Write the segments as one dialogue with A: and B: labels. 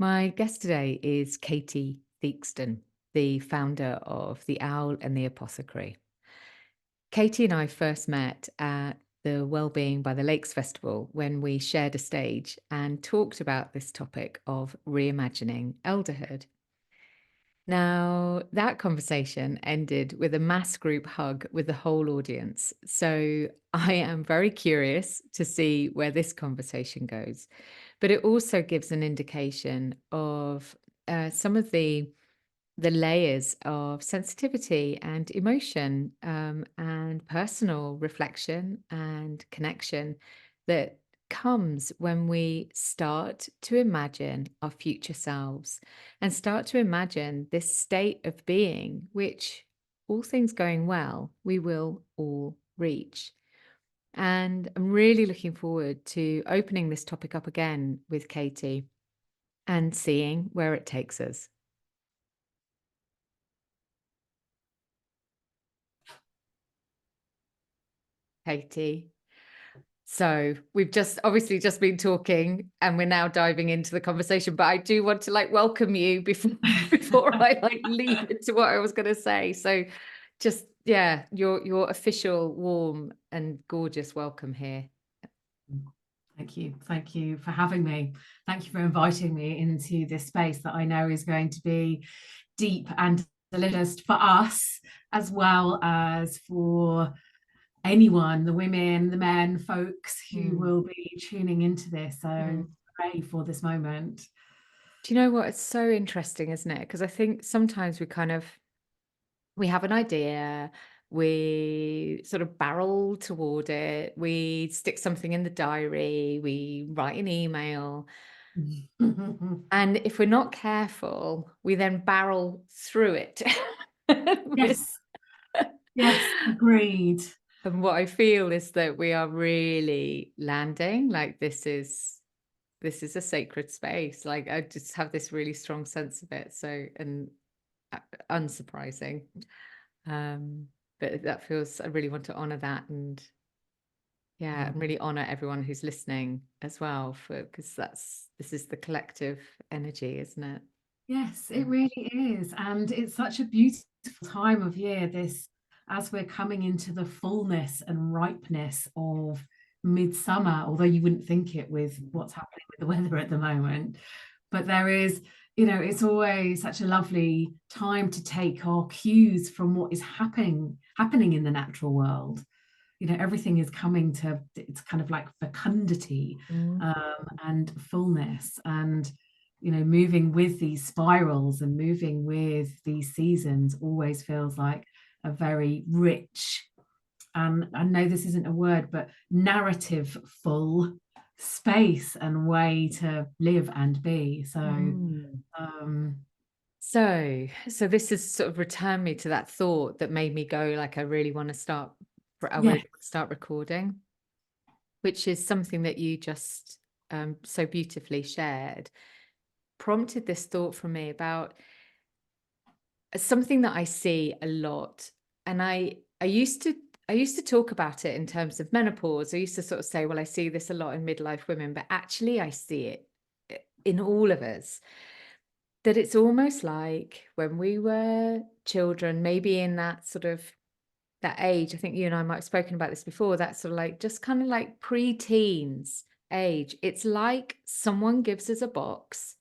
A: My guest today is Katy Theakston, the founder of The Owl and the Apothecary. Katy and I first met at the Wellbeing by the Lakes Festival when we shared a stage and talked about this topic of reimagining elderhood. Now, that conversation ended with a mass group hug with the whole audience. So I am very curious to see where this conversation goes. But it also gives an indication of some of the layers of sensitivity and emotion and personal reflection and connection that comes when we start to imagine our future selves and start to imagine this state of being, which, all things going well, we will all reach. And I'm really looking forward to opening this topic up again with Katy and seeing where it takes us. Katy. So we've just obviously just been talking and we're now diving into the conversation, but I do want to welcome you before I lead into what I was going to say. So just, yeah, your official warm and gorgeous welcome here.
B: Thank you. Thank you for having me. Thank you for inviting me into this space that I know is going to be deep and delicious for us, as well as for anyone, the women, the men, folks who
A: Mm.
B: will be tuning into this. So
A: Mm.
B: ready for this moment.
A: Do you know what? It's so interesting, isn't it? Because I think sometimes we have an idea, we sort of barrel toward it, we stick something in the diary, we write an email, and if we're not careful, we then barrel through it.
B: Yes, yes, agreed.
A: And what I feel is that we are really landing, this is a sacred space. I just have this really strong sense of it. So, and unsurprising. Um, but that feels, I really want to honor that, and yeah, and really honor everyone who's listening as well, because this is the collective energy, isn't it?
B: Yes, it really is. And it's such a beautiful time of year, this, as we're coming into the fullness and ripeness of midsummer, although you wouldn't think it with what's happening with the weather at the moment. But there is, it's always such a lovely time to take our cues from what is happening in the natural world. Everything is coming to, it's kind of like fecundity,
A: Mm.
B: and fullness, and moving with these spirals and moving with these seasons always feels like a very rich, and I know this isn't a word, but narrative full space and way to live and be. So
A: Mm.
B: um
A: So this has sort of returned me to that thought that made me go I really want to start. I
B: yeah,
A: want to start recording, which is something that you just so beautifully shared. Prompted this thought for me about something that I see a lot, and I used to talk about it in terms of menopause. I used to sort of say, well, I see this a lot in midlife women, but actually I see it in all of us. That it's almost like when we were children, maybe in that sort of that age. I think you and I might have spoken about this before. That sort of just kind of pre-teens age. It's like someone gives us a box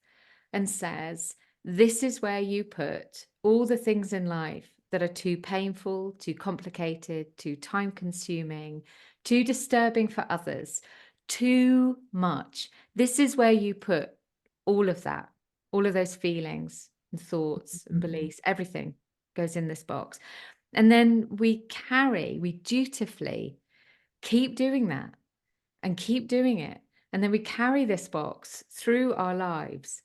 A: and says, this is where you put all the things in life that are too painful, too complicated, too time consuming, too disturbing for others, too much. This is where you put all of that, all of those feelings and thoughts and beliefs, everything goes in this box. And then we dutifully keep doing that and keep doing it. And then we carry this box through our lives.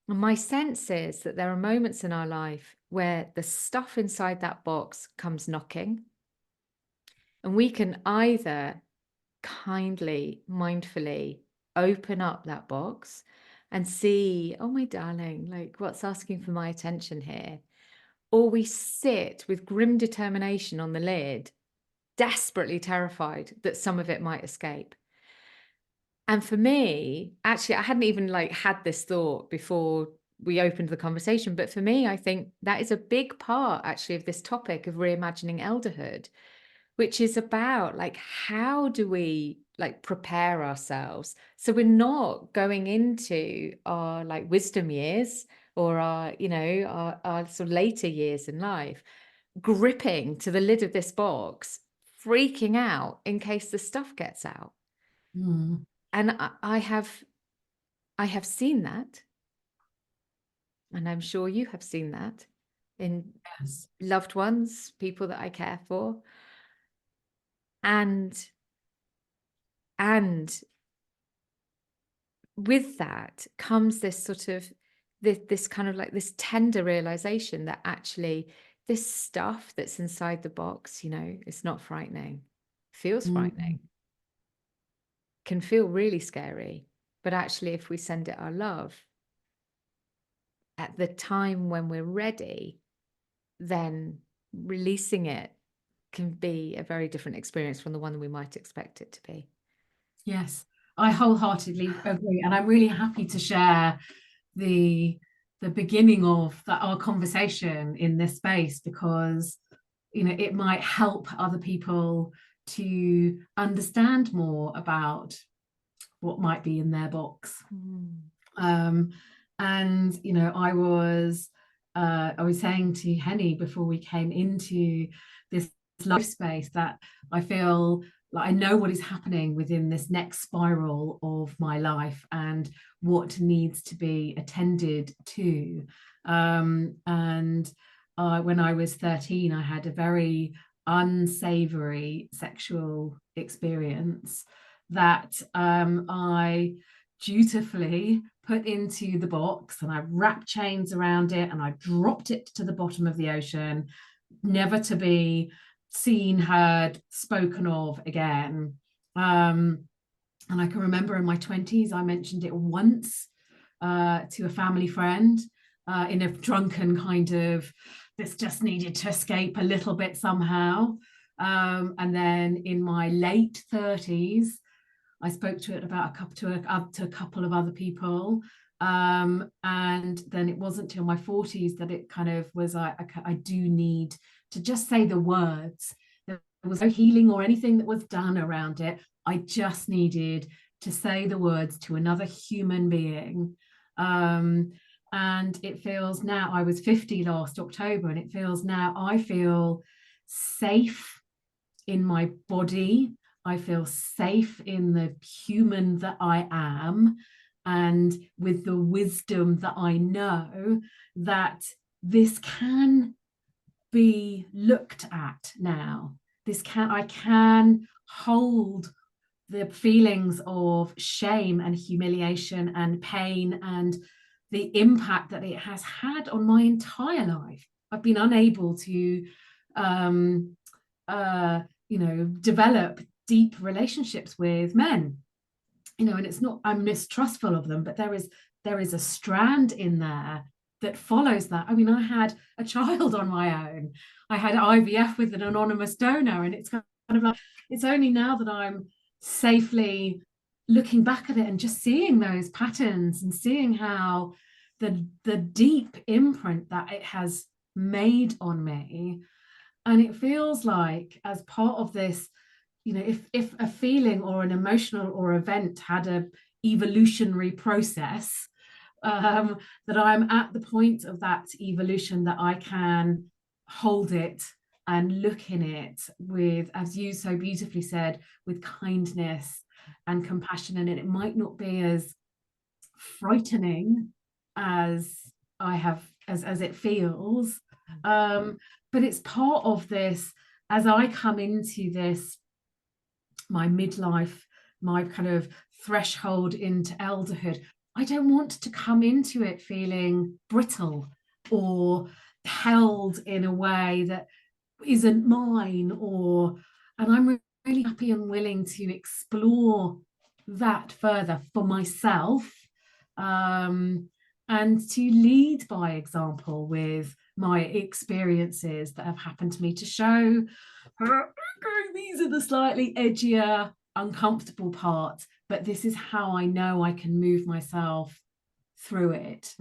A: And my sense is that there are moments in our life where the stuff inside that box comes knocking, and we can either kindly, mindfully open up that box and see, oh, my darling, what's asking for my attention here? Or we sit with grim determination on the lid, desperately terrified that some of it might escape. And for me, actually, I hadn't even like had this thought before we opened the conversation, but for me, I think that is a big part actually of this topic of reimagining elderhood, which is about like, how do we like prepare ourselves so we're not going into our like wisdom years or our, you know, our sort of later years in life, gripping to the lid of this box, freaking out in case the stuff gets out.
B: Mm,
A: And I have seen that, and I'm sure you have seen that in
B: yes.
A: loved ones, people that I care for. And and with that comes this sort of this kind of like this tender realization that actually this stuff that's inside the box, you know, it's not frightening. Feels
B: Mm,
A: frightening. Can feel really scary. But actually, if we send it our love at the time when we're ready, then releasing it can be a very different experience from the one that we might expect it to be.
B: yes, I wholeheartedly agree, and I'm really happy to share the the beginning of that our conversation in this space, because you know it might help other people to understand more about what might be in their box.
A: Mm.
B: um, and you know I was saying to Henny before we came into this life space that I feel like I know what is happening within this next spiral of my life and what needs to be attended to. And when I was 13, I had a very unsavory sexual experience that I dutifully put into the box, and I wrapped chains around it and I dropped it to the bottom of the ocean, never to be seen, heard, spoken of again. And I can remember in my 20s, I mentioned it once to a family friend in a drunken kind of, this just needed to escape a little bit somehow. And then in my late 30s, I spoke to it about to a couple of other people. And then it wasn't till my 40s that it kind of was like, I do need to just say the words. There was no healing or anything that was done around it. I just needed to say the words to another human being. And it feels now, I was 50 last October, and it feels now I feel safe in my body. I feel safe in the human that I am, and with the wisdom that I know that this can be looked at now. I can hold the feelings of shame and humiliation and pain and the impact that it has had on my entire life. I've been unable to um, you know, develop deep relationships with men, you know, and it's not, I'm mistrustful of them, but there is a strand in there that follows that. I mean, I had a child on my own. I had IVF with an anonymous donor, and it's kind of like, it's only now that I'm safely looking back at it and just seeing those patterns and seeing how the deep imprint that it has made on me. And it feels like, as part of this, you know, if a feeling or an emotional or event had a evolutionary process, that I'm at the point of that evolution that I can hold it and look in it with, as you so beautifully said, with kindness and compassion. And it might not be as frightening as I have as it feels. But it's part of this, as I come into this, my midlife, my kind of threshold into elderhood, I don't want to come into it feeling brittle or held in a way that isn't mine, or, and I'm really happy and willing to explore that further for myself, and to lead by example with my experiences that have happened to me, to show these are the slightly edgier, uncomfortable parts, but this is how I know I can move myself through it.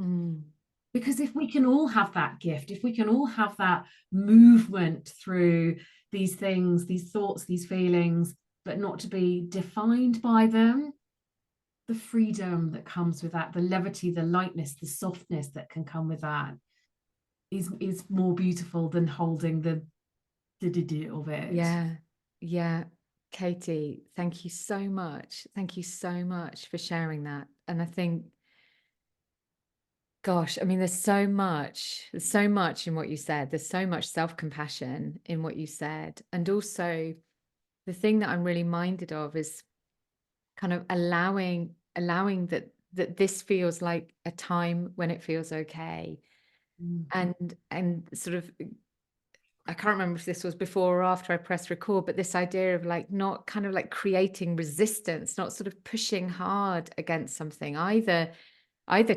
B: Because if we can all have that gift, if we can all have that movement through these things, these thoughts, these feelings, but not to be defined by them, the freedom that comes with that, the levity, the lightness, the softness that can come with that is more beautiful than holding the of it.
A: Yeah. Katy, thank you so much. Thank you so much for sharing that. And I think, gosh, I mean, there's so much in what you said. There's so much self-compassion in what you said. And also the thing that I'm really minded of is kind of allowing that this feels like a time when it feels okay. And sort of, I can't remember if this was before or after I pressed record, but this idea of like not kind of like creating resistance, not sort of pushing hard against something, either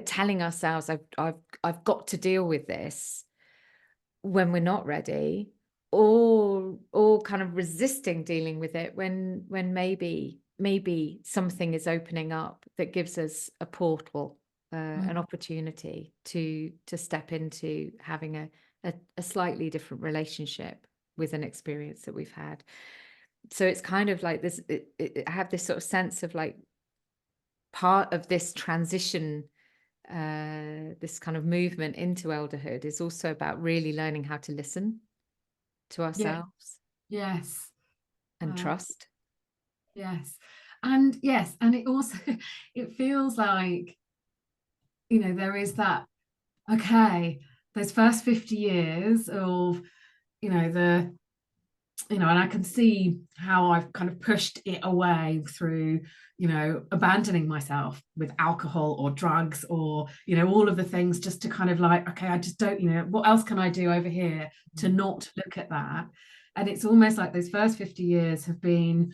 A: telling ourselves I've got to deal with this when we're not ready, or kind of resisting dealing with it when maybe something is opening up that gives us a portal, an opportunity to step into having a slightly different relationship with an experience that we've had. So it's kind of like this, I have this sort of sense of like part of this transition, this kind of movement into elderhood is also about really learning how to listen to ourselves.
B: Yes.
A: And trust.
B: Yes. And it also, it feels like, there is that, okay, those first 50 years of, and I can see how I've kind of pushed it away through, abandoning myself with alcohol or drugs or, all of the things, just to kind of like, okay, I just don't, what else can I do over here to not look at that? And it's almost like those first 50 years have been,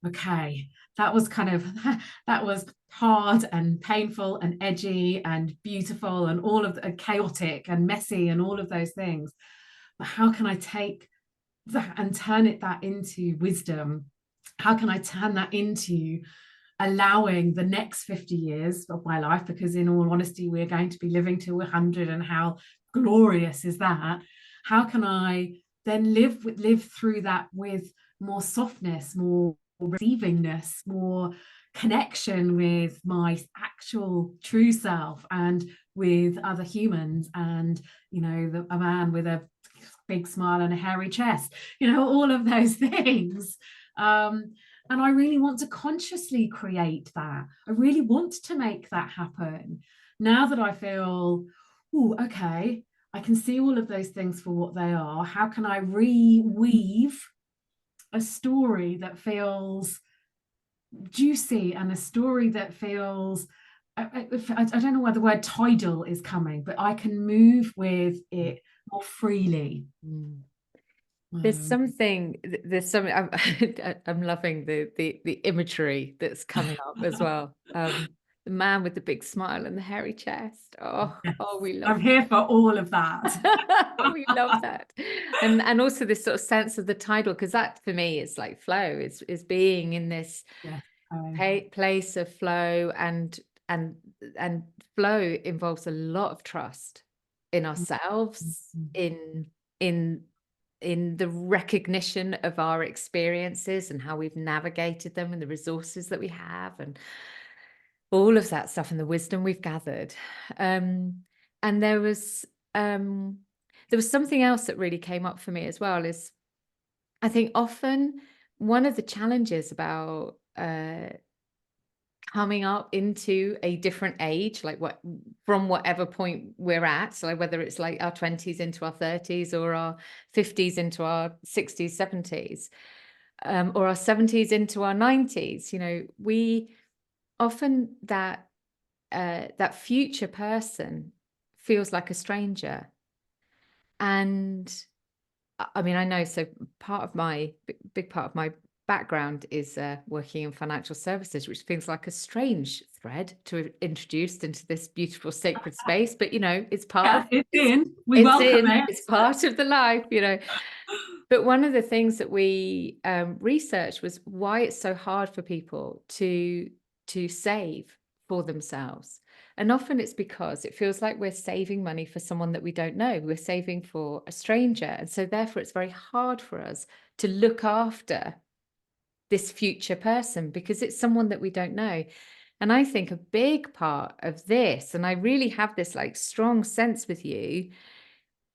B: okay, that was that was hard and painful and edgy and beautiful and all of the chaotic and messy and all of those things. But how can I take that and turn that into wisdom? How can I turn that into allowing the next 50 years of my life? Because in all honesty, we're going to be living to 100, and how glorious is that? How can I then live through that with more softness, more receivingness, more connection with my actual true self and with other humans, and a man with a big smile and a hairy chest, all of those things. And I really want to consciously create that. I really want to make that happen. Now that I feel, oh, okay, I can see all of those things for what they are. How can I reweave a story that feels juicy, and a story that feels, I don't know where the word tidal is coming, but I can move with it more freely.
A: There's something I'm loving the imagery that's coming up as well. The man with the big smile and the hairy chest.
B: Yes.
A: We love
B: I'm here for all of that.
A: we love that. And also this sort of sense of the tidal, because that for me is like flow, is being in this place of flow, and flow involves a lot of trust in ourselves, in the recognition of our experiences and how we've navigated them, and the resources that we have, and all of that stuff, and the wisdom we've gathered. And there was something else that really came up for me as well, is I think often one of the challenges about coming up into a different age, like from whatever point we're at, so like whether it's like our 20s into our 30s, or our 50s into our 60s, 70s, or our 70s into our 90s, we often, that future person feels like a stranger. And I mean, I know, so big part of my background is working in financial services, which feels like a strange thread to have introduced into this beautiful sacred space, but it's part of
B: it's in. We welcome it.
A: It's part of the life, But one of the things that we researched was why it's so hard for people to save for themselves. And often it's because it feels like we're saving money for someone that we don't know. We're saving for a stranger. And so therefore it's very hard for us to look after this future person because it's someone that we don't know. And I think a big part of this, and I really have this like strong sense with you,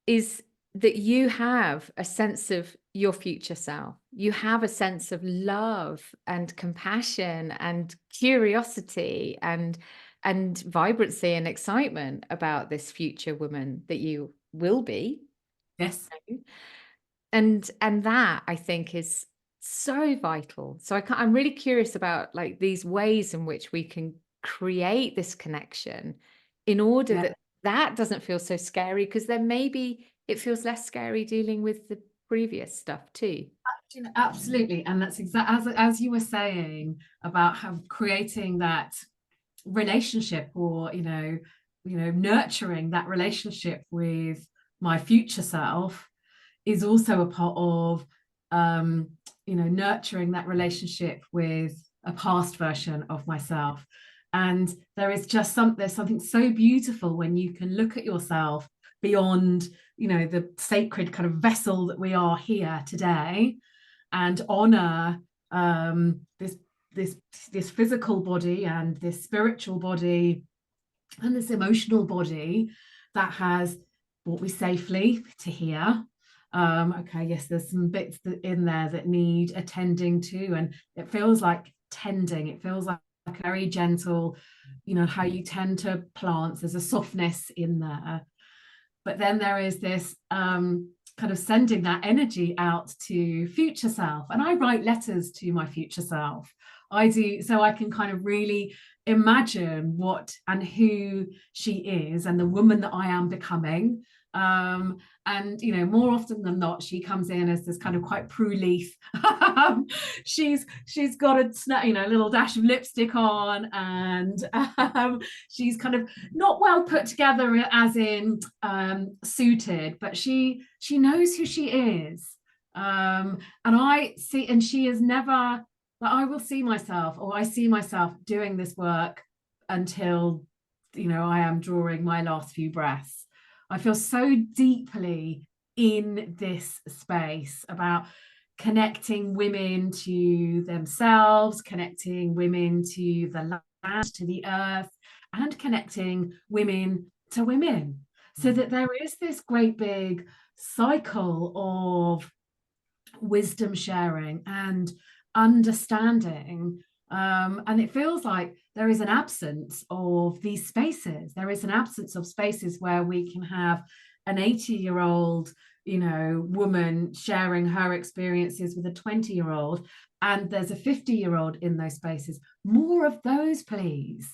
A: is that you have a sense of your future self. You have a sense of love and compassion and curiosity and vibrancy and excitement about this future woman that you will be.
B: Yes.
A: And that I think is so vital. So I'm really curious about like these ways in which we can create this connection in order
B: Yeah.
A: that that doesn't feel so scary, because then maybe it feels less scary dealing with the previous stuff too.
B: Absolutely. And that's exactly as you were saying about how creating that relationship, or nurturing that relationship with my future self is also a part of nurturing that relationship with a past version of myself. And there's something so beautiful when you can look at yourself beyond the sacred kind of vessel that we are here today, and honor this physical body and this spiritual body and this emotional body that has brought me safely to here. Okay, yes, there's some bits in there that need attending to, and it feels like tending. It feels like very gentle, how you tend to plants. There's a softness in there, but then there is this kind of sending that energy out to future self. And I write letters to my future self. I do, so I can kind of really imagine what and who she is and the woman that I am becoming. And more often than not, she comes in as this kind of quite Prue Leith. she's got a little dash of lipstick on, and she's kind of not well put together as in suited, but she knows who she is. And I see, and she is never, like, I will see myself, or I see myself doing this work until I am drawing my last few breaths. I feel so deeply in this space about connecting women to themselves, connecting women to the land, to the earth, and connecting women to women, so that there is this great big cycle of wisdom sharing and understanding. And it feels like there is an absence of these spaces. There is an absence of spaces where we can have an 80-year-old, woman sharing her experiences with a 20-year-old, and there's a 50-year-old in those spaces. More of those, please.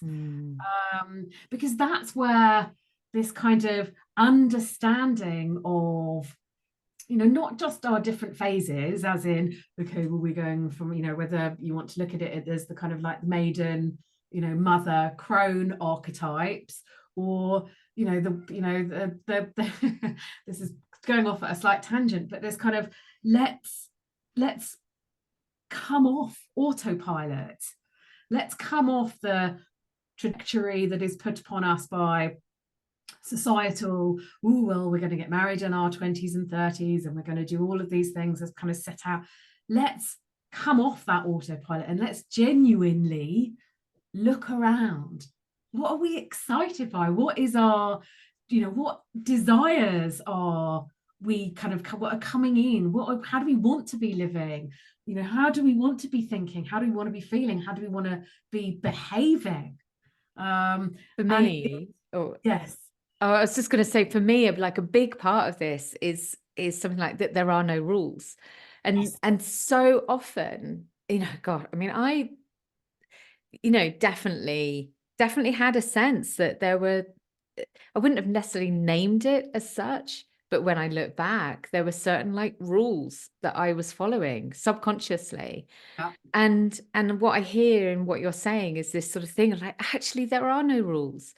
B: Because that's where this kind of understanding of not just our different phases, as in, okay, well, we're going from, whether you want to look at it as the kind of like maiden, mother, crone archetypes, or, this is going off at a slight tangent, but there's kind of, let's come off autopilot. Let's come off the trajectory that is put upon us by societal, well, we're going to get married in our 20s and 30s, and we're going to do all of these things as kind of set out. Let's come off that autopilot and let's genuinely look around. What are we excited by? What is our, what desires are we kind of, what are coming in? How do we want to be living? How do we want to be thinking? How do we want to be feeling? How do we want to be behaving?
A: For me,
B: yes.
A: Oh, I was just going to say, for me, like a big part of this is something like that. There are no rules, and so often, God, I mean, I definitely had a sense that there were. I wouldn't have necessarily named it as such, but when I look back, there were certain like rules that I was following subconsciously.
B: Yeah.
A: And what I hear and what you're saying is this sort of thing of like, actually, there are no rules.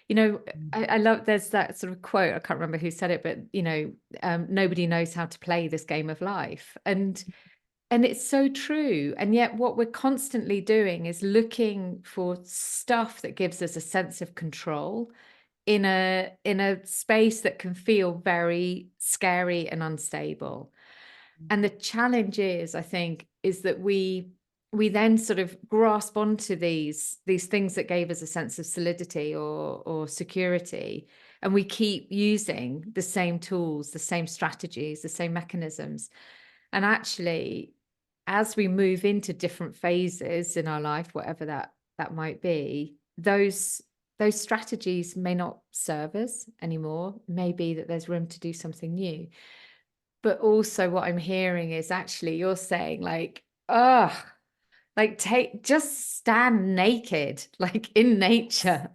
A: You know, I love, there's that sort of quote, I can't remember who said it, but, you know, nobody knows how to play this game of life. And it's so true. And yet what we're constantly doing is looking for stuff that gives us a sense of control in a space that can feel very scary and unstable. And the challenge is, I think, is that we then sort of grasp onto these things that gave us a sense of solidity or security, and we keep using the same tools, the same strategies, the same mechanisms. And actually, as we move into different phases in our life, whatever that might be, those strategies may not serve us anymore. Maybe that there's room to do something new. But also what I'm hearing is actually you're saying like, oh, like just stand naked, like in nature,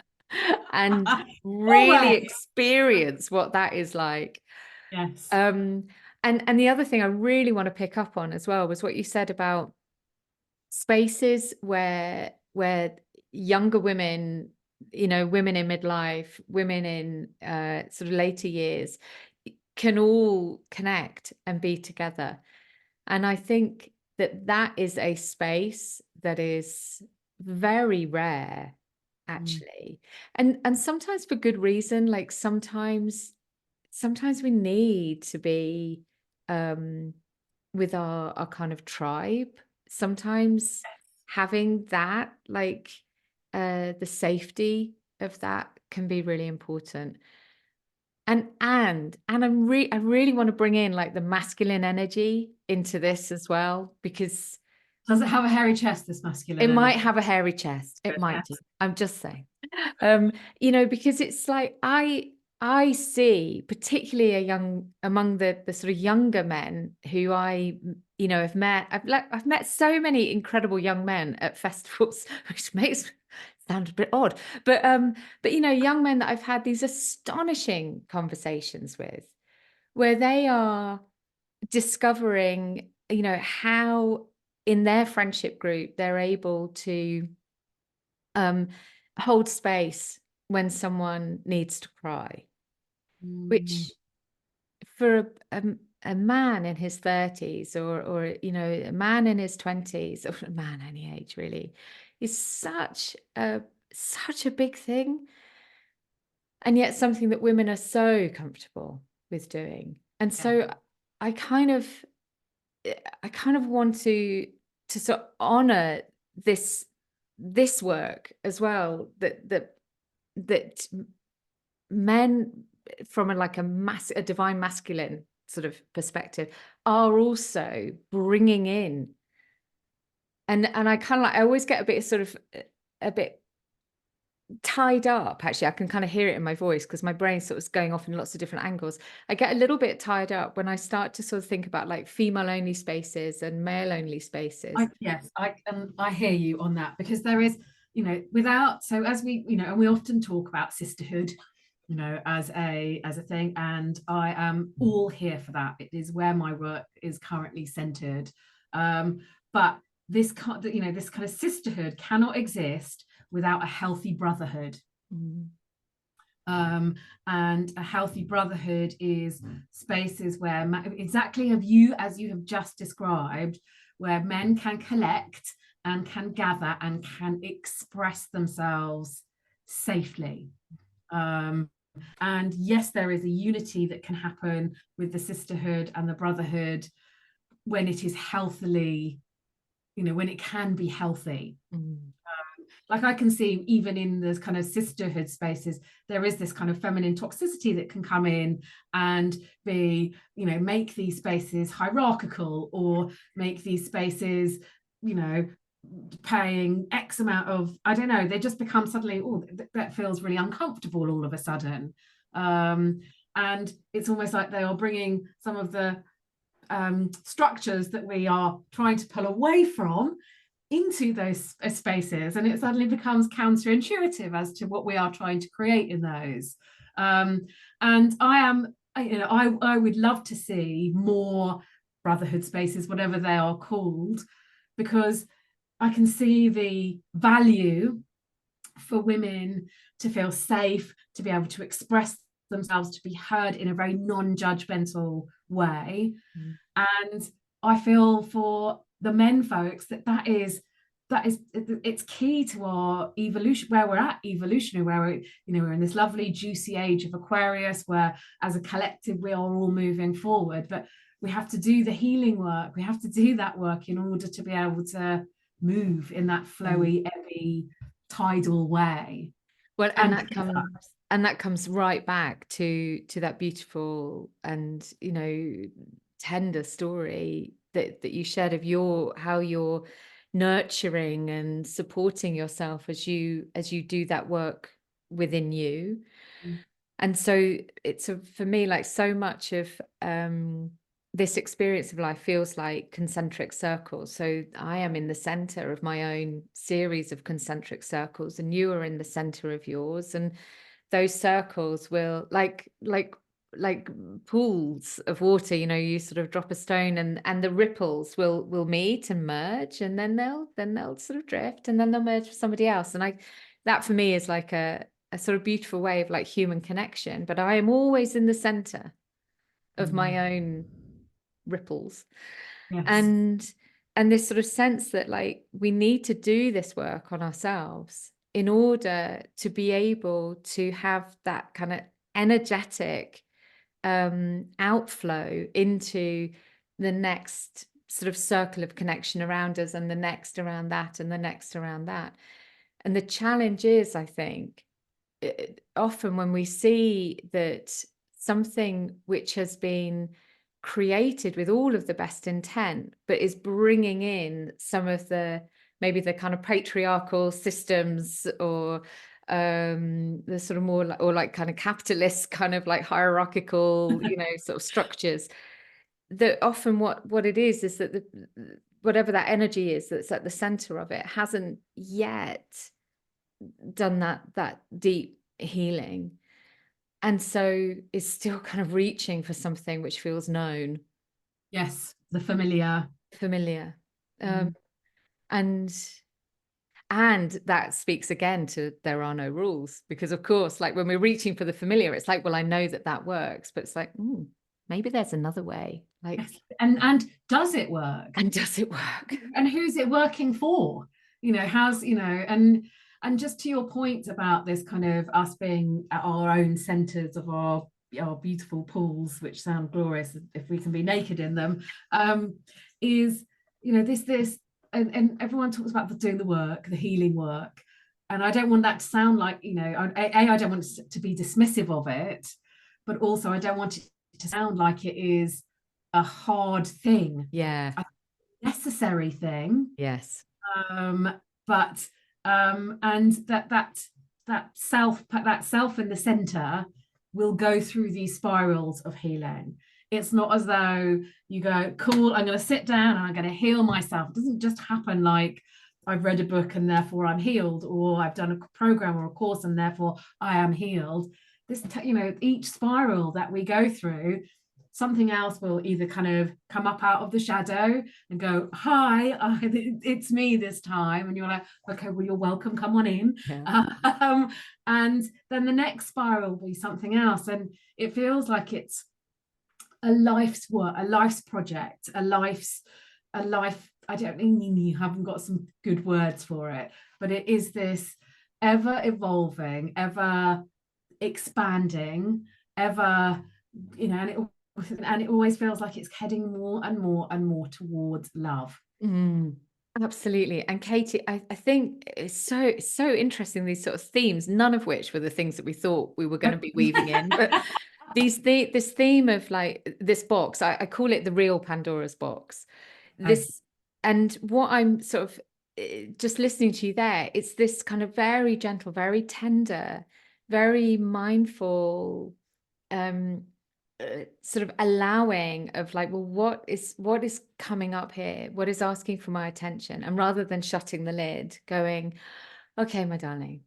A: and really
B: Always.
A: experience what that is like.
B: Yes.
A: And the other thing I really want to pick up on as well was what you said about spaces where younger women, you know, women in midlife, women in sort of later years can all connect and be together. And I think that is a space that is very rare, actually. And sometimes for good reason. Like sometimes we need to be with our kind of tribe. Sometimes having that, like the safety of that can be really important. And I really want to bring in like the masculine energy into this as well, because
B: Does it have a hairy chest, this
A: it
B: masculine
A: might
B: energy?
A: have a hairy chest. It might do.
B: Yes.
A: I'm just saying. You know, because it's like I see particularly among the sort of younger men who I, you know, have met. I've met so many incredible young men at festivals, which makes sound a bit odd, but you know, young men that I've had these astonishing conversations with, where they are discovering, you know, how in their friendship group they're able to hold space when someone needs to cry, which for a man in his 30s or you know, a man in his 20s, or a man any age really, is such a big thing, and yet something that women are so comfortable with doing. And
B: Yeah.
A: so I kind of want to sort of honor this work as well, that men from a divine masculine sort of perspective are also bringing in. And I kind of like, I always get a bit sort of a bit tied up. Actually, I can kind of hear it in my voice because my brain sort of is going off in lots of different angles. I get a little bit tied up when I start to sort of think about like female only spaces and male only spaces.
B: Yes, I hear you on that, because there is, you know, so as we, you know, and we often talk about sisterhood, you know, as a thing, and I am all here for that. It is where my work is currently centered. But this you know, this kind of sisterhood cannot exist without a healthy brotherhood. And a healthy brotherhood is spaces where exactly as you have just described, where men can collect and can gather and can express themselves safely. And yes, there is a unity that can happen with the sisterhood and the brotherhood when it is healthily, you know, when it can be healthy. Like I can see even in this kind of sisterhood spaces, there is this kind of feminine toxicity that can come in and be, you know, make these spaces hierarchical, or make these spaces, you know, paying X amount of, I don't know, they just become suddenly, oh, that feels really uncomfortable all of a sudden. And it's almost like they are bringing some of the structures that we are trying to pull away from into those spaces, and it suddenly becomes counterintuitive as to what we are trying to create in those. And I would love to see more brotherhood spaces, whatever they are called, because I can see the value for women to feel safe, to be able to express themselves, to be heard in a very non-judgmental way.
A: Mm.
B: And I feel for the men folks it's key to our evolution, where we're at evolutionary, where we're in this lovely juicy age of Aquarius, where as a collective we are all moving forward, but we have to do the healing work. We have to do that work in order to be able to move in that flowy, ebby, tidal way.
A: Well,
B: And
A: that comes right back to that beautiful and, tender story that you shared of how you're nurturing and supporting yourself as you do that work within you. And so it's for me, like, so much of this experience of life feels like concentric circles. So I am in the center of my own series of concentric circles, and you are in the center of yours. And those circles will, like pools of water, you sort of drop a stone, and the ripples will meet and merge, and then they'll sort of drift, and then they'll merge with somebody else. And that for me is like a sort of beautiful way of like human connection. But I am always in the center of my own ripples.
B: yes.
A: And this sort of sense that, like, we need to do this work on ourselves in order to be able to have that kind of energetic outflow into the next sort of circle of connection around us, and the next around that, and the next around that. And the challenge is, I think, often when we see that something which has been created with all of the best intent, but is bringing in some of maybe the kind of patriarchal systems, or the sort of more like kind of capitalist kind of like hierarchical, sort of structures, that often what it is that whatever that energy is that's at the center of it hasn't yet done that deep healing, and so is still kind of reaching for something which feels known.
B: Yes, the familiar.
A: And that speaks again to there are no rules, because of course, like, when we're reaching for the familiar, it's like, well, I know that works, but it's like, maybe there's another way. Like,
B: yes. And does it work?
A: And does it work?
B: And who's it working for? And just to your point about this kind of us being at our own centers of our beautiful pools, which sound glorious if we can be naked in them, is this and everyone talks about doing the work, the healing work, and I don't want that to sound like, I don't want to be dismissive of it, but also I don't want it to sound like it is a hard thing.
A: Yeah.
B: Necessary thing.
A: Yes.
B: But and that self in the center will go through these spirals of healing. It's not as though you go, cool, I'm going to sit down and I'm going to heal myself. It doesn't just happen like I've read a book and therefore I'm healed, or I've done a program or a course and therefore I am healed. Each spiral that we go through, something else will either kind of come up out of the shadow and go, hi, it's me this time. And you're like, okay, well, you're welcome, come on in.
A: Yeah.
B: And then the next spiral will be something else. And it feels like it's a life's work, a life's project, a life. I don't mean you haven't got some good words for it, but it is this ever evolving, ever expanding, ever, and it always feels like it's heading more and more and more towards love.
A: Absolutely. And Katy, I think it's so interesting, these sort of themes, none of which were the things that we thought we were going to be weaving in, but this theme of, like, this box, I call it the real Pandora's box. And what I'm sort of just listening to you there, it's this kind of very gentle, very tender, very mindful, sort of allowing of, like, well, what is coming up here? What is asking for my attention? And rather than shutting the lid, going, okay, my darling,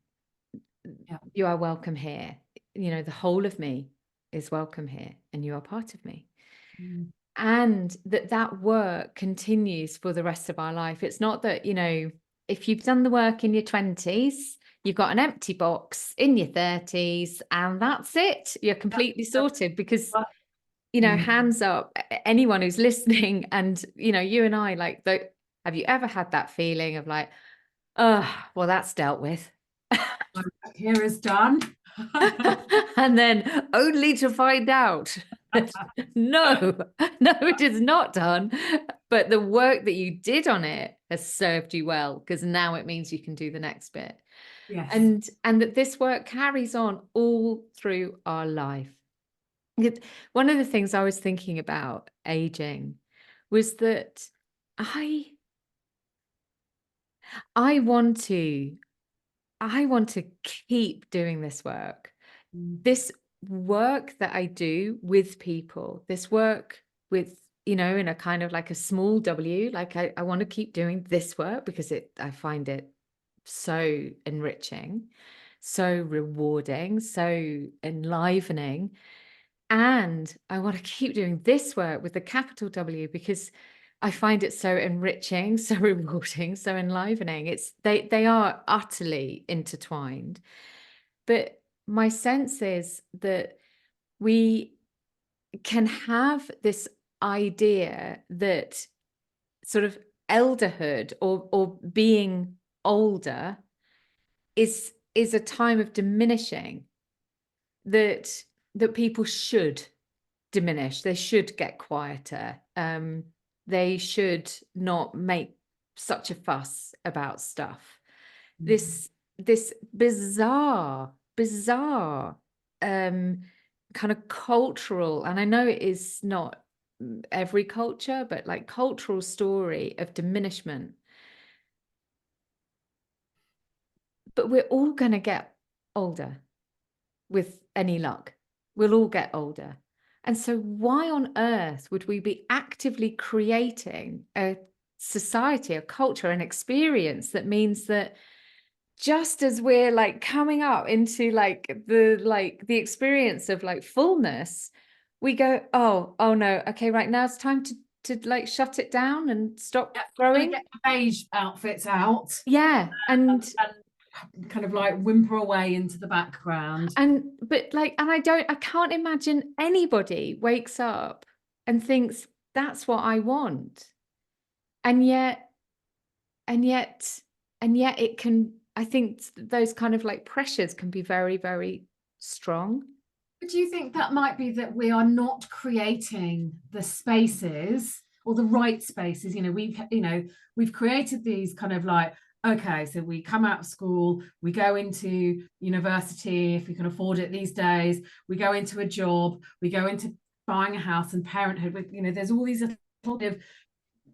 A: you are welcome here. The whole of me is welcome here, and you are part of me. And that work continues for the rest of our life. It's not that, if you've done the work in your 20s, you've got an empty box in your 30s, and that's it. You're completely sorted because, you know, hands up, anyone who's listening, and, you know, you and I, like, have you ever had that feeling of like, oh, well, that's dealt with.
B: Here is done.
A: And then only to find out that no, it is not done. But the work that you did on it has served you well, because now it means you can do the next bit.
B: Yes.
A: And that this work carries on all through our life. One of the things I was thinking about aging was that I want to keep doing this work. This work that I do with people, this work with, you know, in a kind of like a small W, like I want to keep doing this work because I find it so enriching, so rewarding, so enlivening. And I want to keep doing this work with the capital W because I find it so enriching, so rewarding, so enlivening. They are utterly intertwined. But my sense is that we can have this idea that sort of elderhood or being older is a time of diminishing, that people should diminish, they should get quieter, they should not make such a fuss about stuff. This bizarre kind of cultural, and I know it is not every culture, but like cultural story of diminishment. But we're all going to get older with any luck. We'll all get older. And so why on earth would we be actively creating a society, a culture, an experience that means that just as we're like coming up into like the experience of like fullness, we go, oh no, okay, right, now it's time to like shut it down and stop growing.
B: Get the beige outfits out.
A: Yeah. And
B: kind of like whimper away into the background.
A: But I can't imagine anybody wakes up and thinks that's what I want. And yet it can, I think those kind of like pressures can be very, very strong.
B: But do you think that might be that we are not creating the spaces or the right spaces? We've created these kind of like, okay, so we come out of school, we go into university if we can afford it these days, we go into a job, we go into buying a house and parenthood. There's all these little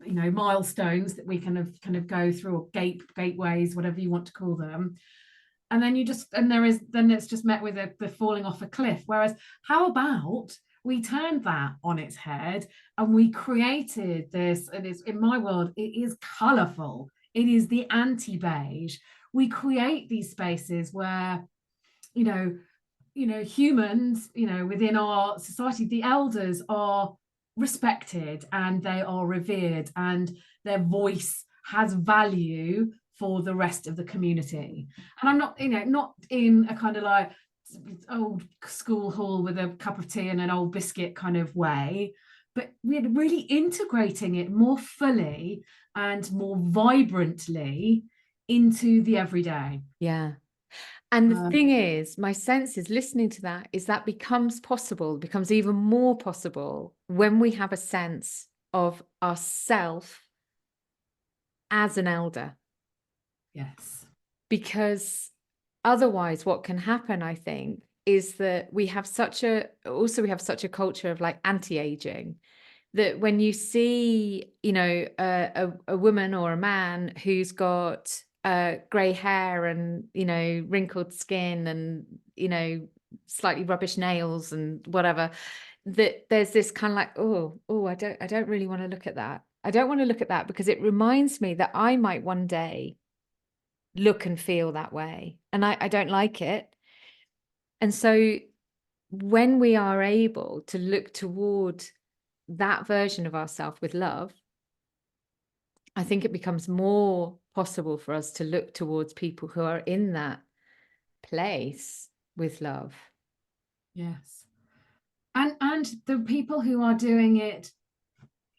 B: milestones that we kind of go through, or gateways, whatever you want to call them. And then it's just met with the falling off a cliff. Whereas how about we turned that on its head and we created this, and it's, in my world, it is colorful. It is the anti-beige. We create these spaces where, humans, within our society, the elders are respected and they are revered and their voice has value for the rest of the community. And I'm not in a kind of like old school hall with a cup of tea and an old biscuit kind of way, but we're really integrating it more fully and more vibrantly into the everyday.
A: Yeah. And the thing is, my sense is, listening to that, is that becomes even more possible when we have a sense of ourself as an elder.
B: Yes.
A: Because otherwise what can happen, I think, is that we have such a culture of like anti-aging, that when you see, a woman or a man who's got grey hair and, wrinkled skin and, slightly rubbish nails and whatever, that there's this kind of like, I don't really want to look at that. I don't want to look at that because it reminds me that I might one day look and feel that way, and I don't like it. And so when we are able to look toward that version of ourselves with love, I think it becomes more possible for us to look towards people who are in that place with love.
B: Yes. And the people who are doing it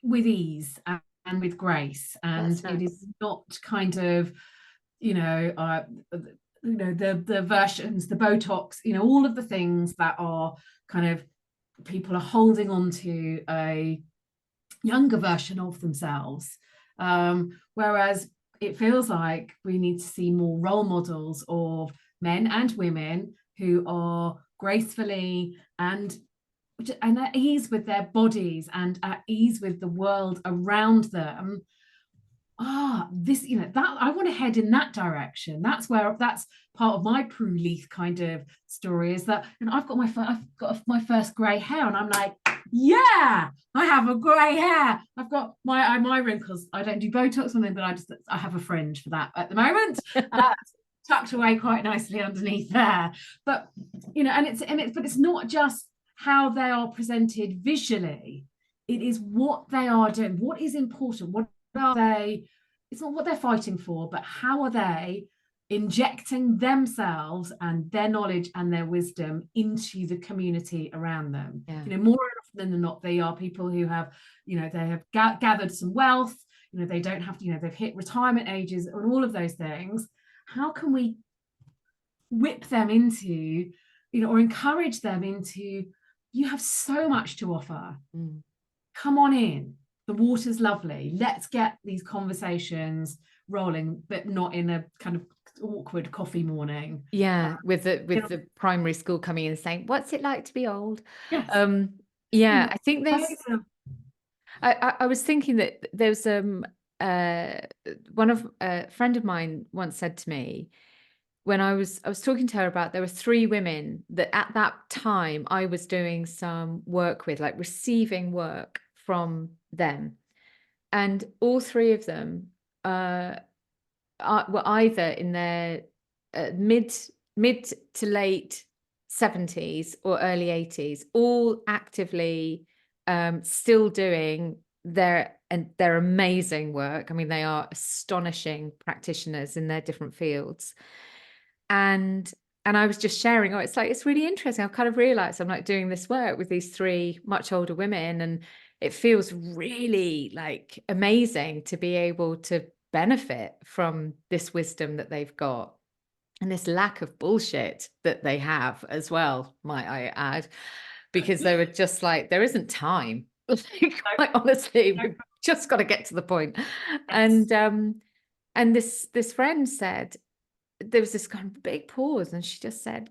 B: with ease and with grace, and
A: That's
B: it is
A: nice.
B: not kind of, the versions, the Botox, all of the things that are kind of, people are holding on to a younger version of themselves. Whereas it feels like we need to see more role models of men and women who are gracefully and at ease with their bodies and at ease with the world around them. This, that I want to head in that direction. That's part of my Prue Leith kind of story, is that, I've got my first grey hair, and I'm like, yeah, I have a grey hair. I've got my wrinkles. I don't do Botox on them, but I have a fringe for that at the moment. Tucked away quite nicely underneath there. But but it's not just how they are presented visually. It is what they are doing. What is important? What are they? It's not what they're fighting for, but how are they injecting themselves and their knowledge and their wisdom into the community around them?
A: Yeah.
B: More often than not, they are people who have, they have gathered some wealth. They don't have to, they've hit retirement ages and all of those things. How can we whip them into, or encourage them into, you have so much to offer. Come on in. The water's lovely. Let's get these conversations rolling, but not in a kind of awkward coffee morning.
A: Yeah, with the primary school coming in and saying, "What's it like to be old?"
B: Yes.
A: Yeah, I think there's. I was thinking that there's one of a friend of mine once said to me, when I was talking to her about, there were 3 women that at that time I was doing some work with, like receiving work from them, and all 3 of them were either in their mid to late 70s or early 80s, all actively still doing their amazing work. I mean, they are astonishing practitioners in their different fields. And I was just sharing, it's like, it's really interesting. I've kind of realized I'm like doing this work with these 3 much older women, and it feels really like amazing to be able to benefit from this wisdom that they've got, and this lack of bullshit that they have as well, might I add, because they were just like, there isn't time. Quite honestly, we've just got to get to the point. Yes. And this friend said, there was this kind of big pause, and she just said,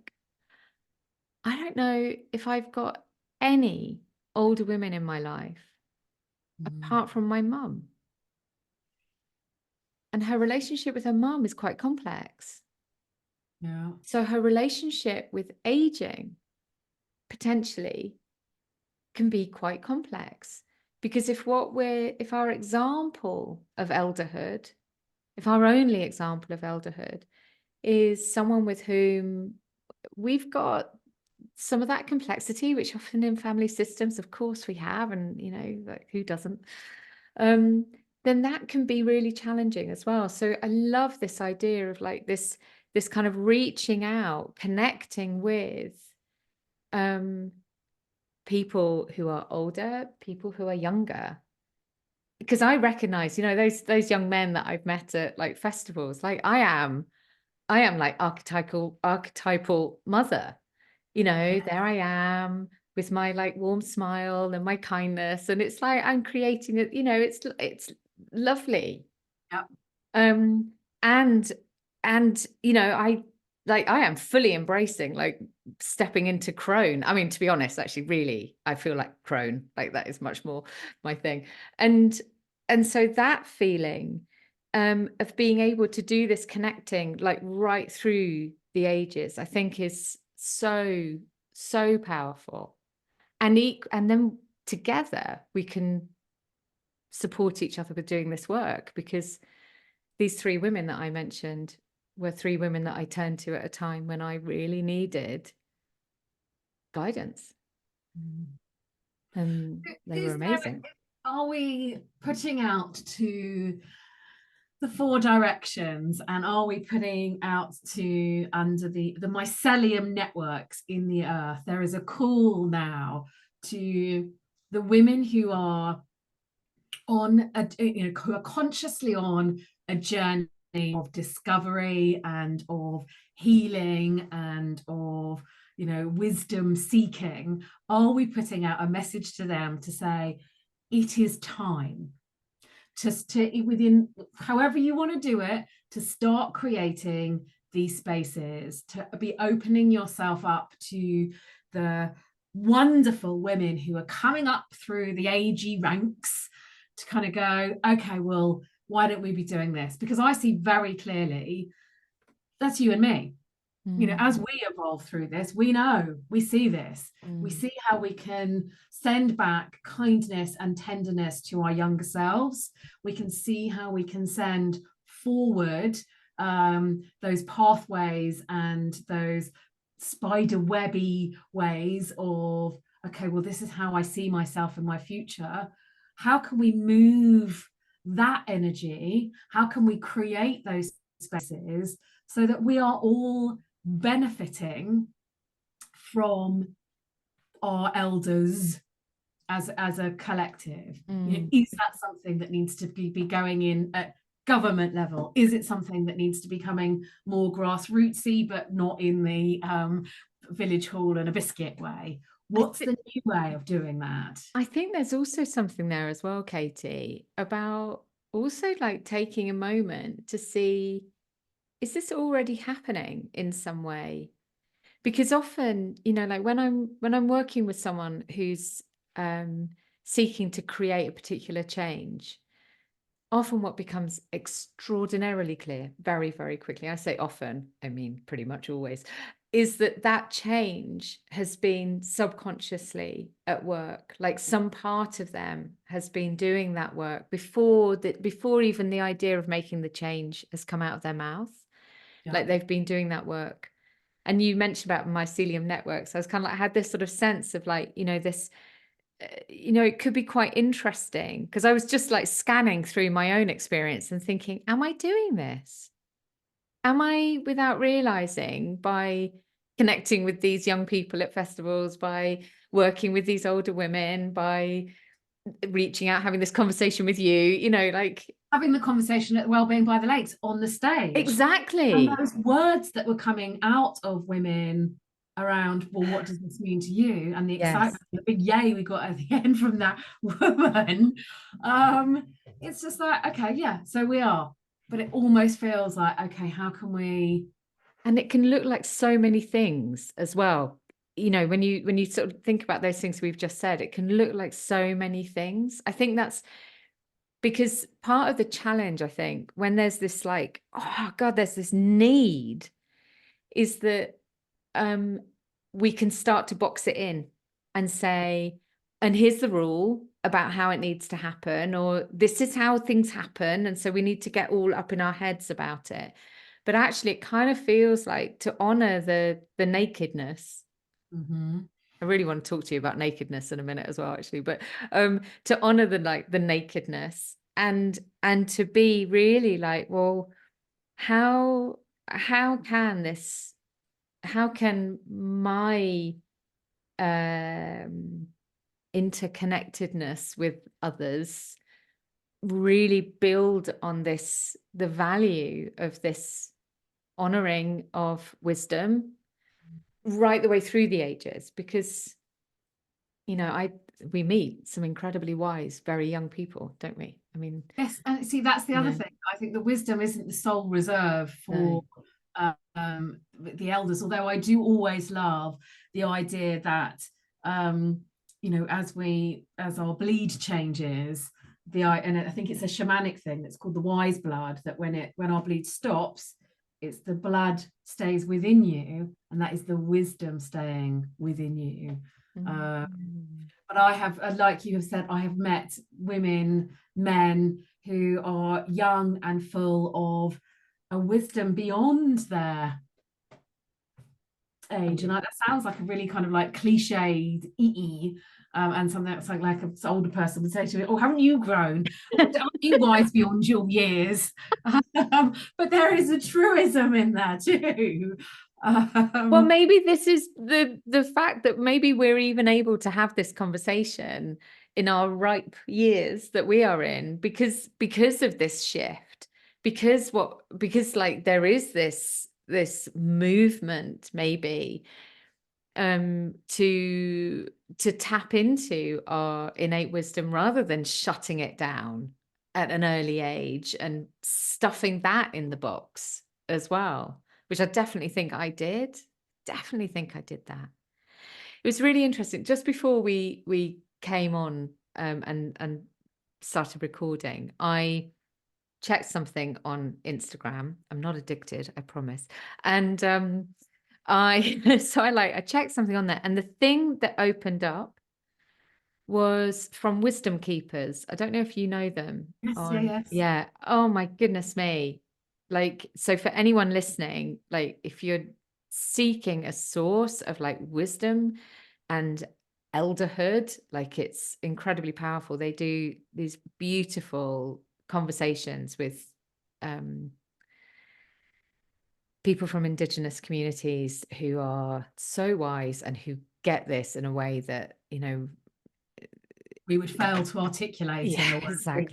A: I don't know if I've got any older women in my life apart from my mum. And her relationship with her mum is quite complex.
B: Yeah.
A: So her relationship with aging potentially can be quite complex, because if our example of elderhood, if our only example of elderhood is someone with whom we've got some of that complexity, which often in family systems, of course, we have, and like, who doesn't, then that can be really challenging as well. So I love this idea of like this kind of reaching out, connecting with people who are older, people who are younger, because I recognize, those young men that I've met at like festivals, like I am like archetypal mother. There I am with my like warm smile and my kindness, and it's like I'm creating it. It's lovely.
B: Yep.
A: And I am fully embracing like stepping into crone. I mean, to be honest, actually, really, I feel like crone. Like that is much more my thing. And so that feeling of being able to do this connecting like right through the ages, I think is so powerful. And then together we can support each other with doing this work, because these 3 women that I mentioned were 3 women that I turned to at a time when I really needed guidance. And they were amazing.
B: Are we putting out to the 4 directions, and are we putting out to under the mycelium networks in the earth? There is a call now to the women who are on a, who are consciously on a journey of discovery and of healing and of wisdom seeking. Are we putting out a message to them to say it is time to within however you want to do it, to start creating these spaces, to be opening yourself up to the wonderful women who are coming up through the AG ranks, to kind of go, okay, well, why don't we be doing this? Because I see very clearly that's you and me. As we evolve through this, we see this. We see how we can send back kindness and tenderness to our younger selves. We can see how we can send forward those pathways and those spider webby ways of, okay, well, this is how I see myself in my future. How can we move that energy? How can we create those spaces so that we are all benefiting from our elders as a collective? Is that something that needs to be going in at government level? Is it something that needs to be becoming more grassrootsy, but not in the village hall and a biscuit way? What's the new way of doing that?
A: I think there's also something there as well, Katie, about also like taking a moment to see, is this already happening in some way? Because often, like when I'm working with someone who's seeking to create a particular change, often what becomes extraordinarily clear very, very quickly, I say often, I mean pretty much always, is that change has been subconsciously at work. Like some part of them has been doing that work before even the idea of making the change has come out of their mouth. Yeah. Like they've been doing that work. And you mentioned about mycelium networks. I was kind of like, I had this sort of sense of like, this, it could be quite interesting, because I was just like scanning through my own experience and thinking, am I doing this? Am I, without realizing, by connecting with these young people at festivals, by working with these older women, by reaching out, having this conversation with you, like
B: having the conversation at Wellbeing by the Lakes on the stage.
A: Exactly.
B: And those words that were coming out of women around, well, what does this mean to you? And the excitement, the big yay we got at the end from that woman. It's just like, okay, yeah, so we are. But it almost feels like, okay, how can we?
A: And it can look like so many things as well. When you sort of think about those things we've just said, it can look like so many things. I think that's because part of the challenge, I think, when there's this like, oh God, there's this need, is that we can start to box it in and say, and here's the rule about how it needs to happen, or this is how things happen, and so we need to get all up in our heads about it. But actually, it kind of feels like to honor the nakedness. I really want to talk to you about nakedness in a minute as well, actually. But to honor the nakedness and to be really like, well, how can my interconnectedness with others really build on the value of this honoring of wisdom right the way through the ages? Because we meet some incredibly wise, very young people, don't we? I mean,
B: yes, and see, that's the other thing. I think the wisdom isn't the sole reserve for the elders, although I do always love the idea that as our bleed changes, and I think it's a shamanic thing that's called the wise blood, that when our bleed stops, it's the blood stays within you, and that is the wisdom staying within you. But I have, like you have said, I have met women, men who are young and full of a wisdom beyond their age. And that sounds like a really kind of like cliched and something that's like an older person would say to me, oh, haven't you grown? Aren't you wise beyond your years? But there is a truism in there too.
A: Well, maybe this is the fact that maybe we're even able to have this conversation in our ripe years that we are in because of this shift, because like there is this movement maybe to tap into our innate wisdom rather than shutting it down at an early age and stuffing that in the box as well, which I definitely think I did. Definitely think I did that. It was really interesting. Just before we came on and started recording, I checked something on Instagram. I'm not addicted, I promise. And I checked something on there, and the thing that opened up was from Wisdom Keepers. I don't know if you know them.
B: Yes.
A: Yeah. Oh my goodness me. Like, so for anyone listening, like if you're seeking a source of like wisdom and elderhood, like it's incredibly powerful. They do these beautiful conversations with people from Indigenous communities who are so wise and who get this in a way that,
B: we would fail to articulate in a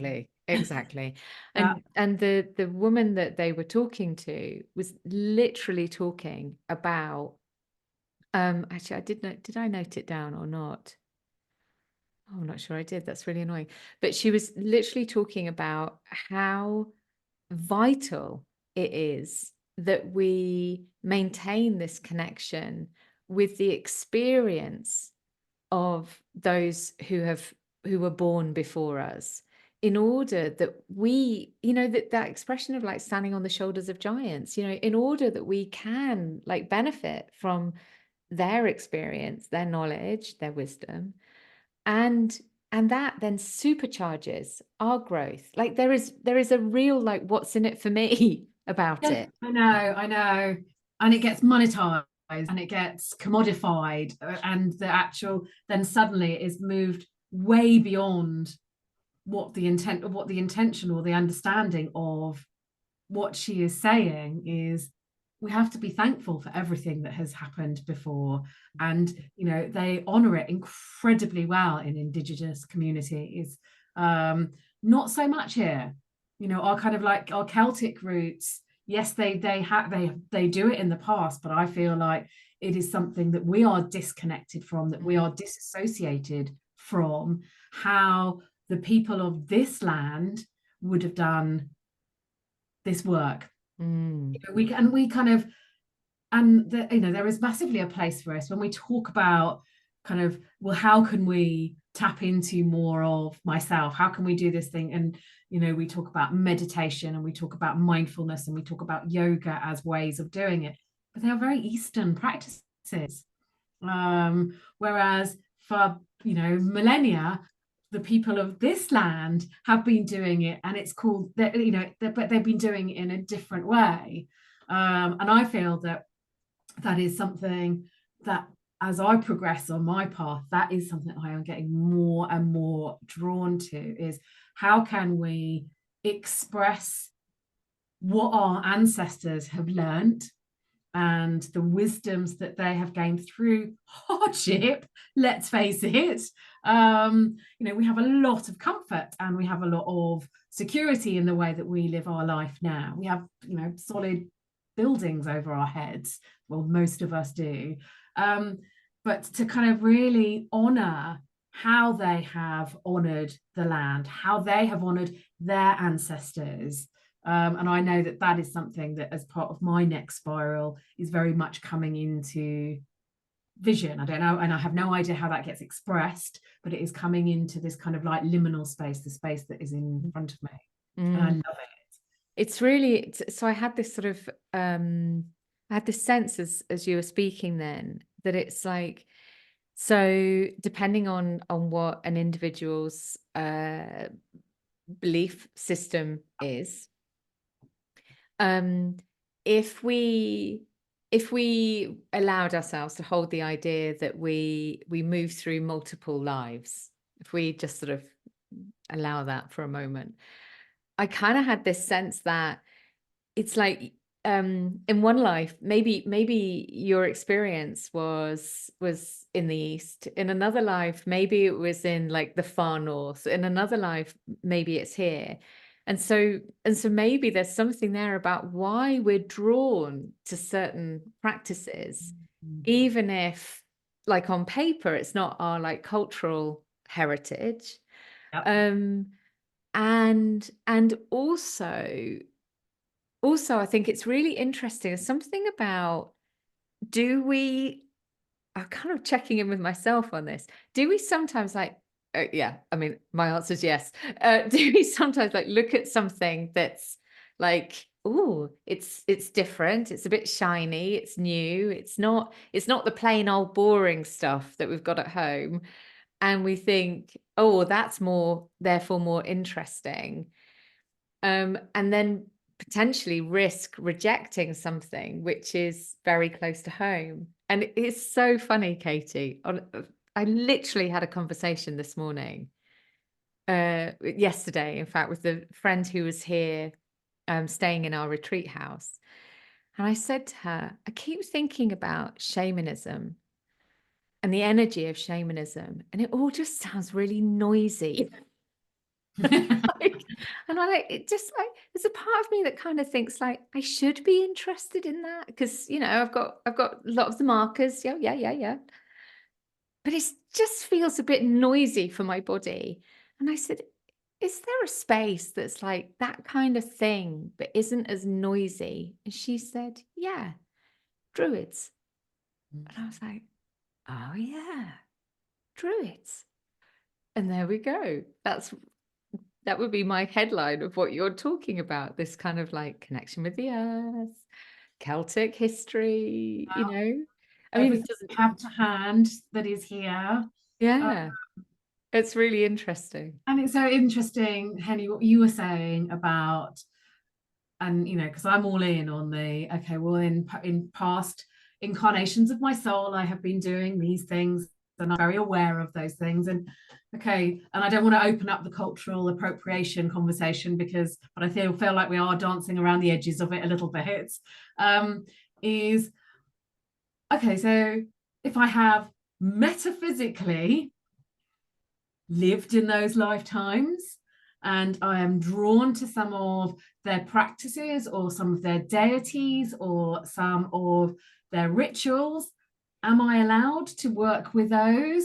B: way.
A: exactly.
B: Yeah.
A: And the woman that they were talking to was literally talking about, actually did I note it down or not? Oh, I'm not sure I did. That's really annoying. But she was literally talking about how vital it is that we maintain this connection with the experience of those who were born before us, in order that we, that expression of like standing on the shoulders of giants, in order that we can like benefit from their experience, their knowledge, their wisdom, and that then supercharges our growth. Like there is a real like what's in it for me about it.
B: I know. And it gets monetized and it gets commodified, and then suddenly it is moved way beyond what the intention or the understanding of what she is saying is. We have to be thankful for everything that has happened before, and they honor it incredibly well in Indigenous communities. Not so much here. Our kind of like our Celtic roots, yes, they do it in the past, but I feel like it is something that we are disconnected from, that we are disassociated from, how the people of this land would have done this work. We kind of, and there is massively a place for us when we talk about kind of, well, how can we tap into more of myself? How can we do this thing? And we talk about meditation, and we talk about mindfulness, and we talk about yoga as ways of doing it, but they are very Eastern practices. Whereas for millennia, the people of this land have been doing it, and it's called that, but they've been doing it in a different way. And I feel that is something that, as I progress on my path, that is something I am getting more and more drawn to, is how can we express what our ancestors have learned and the wisdoms that they have gained through hardship. Let's face it, we have a lot of comfort and we have a lot of security in the way that we live our life now. We have solid buildings over our heads, well, most of us do, but to kind of really honor how they have honored the land, how they have honored their ancestors. And I know that is something that, as part of my next spiral, is very much coming into vision. I don't know, and I have no idea how that gets expressed, but it is coming into this kind of like liminal space, the space that is in front of me. And I love it.
A: It's really, so I had this sort of, I had this sense as you were speaking then, that it's like, so depending on what an individual's belief system is, if we if we allowed ourselves to hold the idea that we move through multiple lives, if we just sort of allow that for a moment, I kind of had this sense that it's like, in one life, maybe your experience was in the East. In another life, maybe it was in like the far north. In another life, maybe it's here. And so maybe there's something there about why we're drawn to certain practices, even if, like, on paper, it's not our like cultural heritage.
B: Yep.
A: And also, I think it's really interesting. There's something about, do we, I'm kind of checking in with myself on this. Do we sometimes like, yeah, I mean, my answer is yes. Do we sometimes like look at something that's like, oh, it's different, it's a bit shiny, it's new, it's not the plain old boring stuff that we've got at home, and we think, oh, well, that's more, therefore more interesting. And then potentially risk rejecting something which is very close to home. And it's so funny, Katie. I literally had a conversation this morning, yesterday, in fact, with the friend who was here, staying in our retreat house. And I said to her, I keep thinking about shamanism and the energy of shamanism, and it all just sounds really noisy. Like, and I like it, just like there's a part of me that kind of thinks like I should be interested in that, because I've got a lot of the markers. Yeah, yeah, yeah, yeah. But it just feels a bit noisy for my body. And I said, is there a space that's like that kind of thing but isn't as noisy? And she said, yeah, druids. And I was like, oh yeah, druids. And there we go. That would be my headline of what you're talking about, this kind of like connection with the earth, Celtic history, you know? I mean, it
B: Everything
A: doesn't,
B: we have to hand that is here. Uh,
A: yeah, it's really interesting.
B: and it's so interesting, Henny, what you were saying about, and because I'm all in on the, okay, well, in past incarnations of my soul, I have been doing these things, and I'm very aware of those things. And okay, and I don't want to open up the cultural appropriation conversation, but I feel like we are dancing around the edges of it a little bit. Is okay, so if I have metaphysically lived in those lifetimes and I am drawn to some of their practices or some of their deities or some of their rituals, am I allowed to work with those,